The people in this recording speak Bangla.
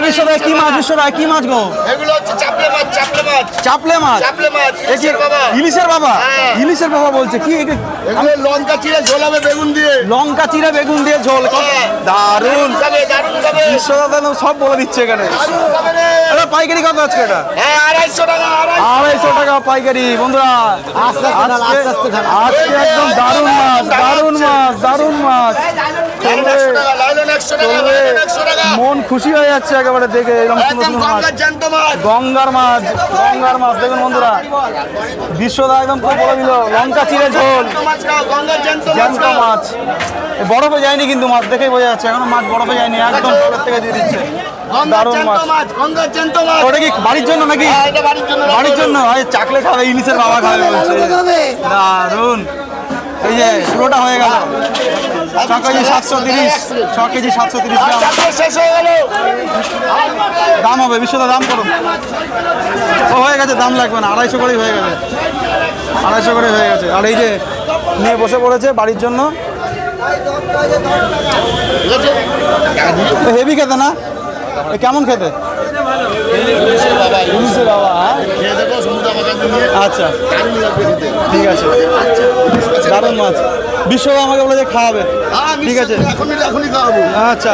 বিশ্বদায় কি মাছ? বিশ্বদায় কি মাছ গো? এগুলো হচ্ছে চাপলে মাছ। চাপলে মাছ। ইলিশের বাবা। ইলিশের বাবা? ইলিশের বাবা বলছে কি? এগুলো লঙ্কা চিড়ে ঝোল হবে বেগুন দিয়ে। লঙ্কা চিড়ে বেগুন দিয়ে ঝোল, দারুন। বিশ্বদাদা সব বলে দিচ্ছে এখানে। পাইকারি কত আজকে এটা? 250 টাকা পাইকারি। বন্ধুরা আজকে একদম দারুন মাছ, দারুন মাছ। মন খুশি হয়ে যাচ্ছে একেবারে দেখে এরকম সুন্দর সুন্দর মাছ। গঙ্গার মাছ দেখুন বন্ধুরা। বিশ্বদা একদম তো বলে দিল লঙ্কা চিড়ে ঝোল, জ্যান্ত মাছ। বরফে যায়নি কিন্তু মাছ দেখেই বোঝা যাচ্ছে এখনো মাছ বরফে যায়নি, একদম বরফের থেকে দিয়ে দিচ্ছে। দারুণ মাছ। ওটা কি বাড়ির জন্য নাকি? বাড়ির জন্য চাকলে খাবে, ইলিশের বাবা খাবে বলছে। দারুণ। এই যে পুরোটা হয়ে গেল 6 কেজি 730, 6 কেজি 730 গ্রাম দাম হবে। বিশ্বদা দাম করুন। ও হয়ে গেছে, দাম লাগবে না, 250 করেই হয়ে গেছে, 250 করে হয়ে গেছে। আর এই যে নিয়ে বসে পড়েছে বাড়ির জন্য। হেভি খেতে না? কেমন খেতে? ইলিশের বাবা। আচ্ছা ঠিক আছে, দারুণ মাছ। বিশ্ব আমাকে বলে যে খাওয়াবে, ঠিক আছে। আচ্ছা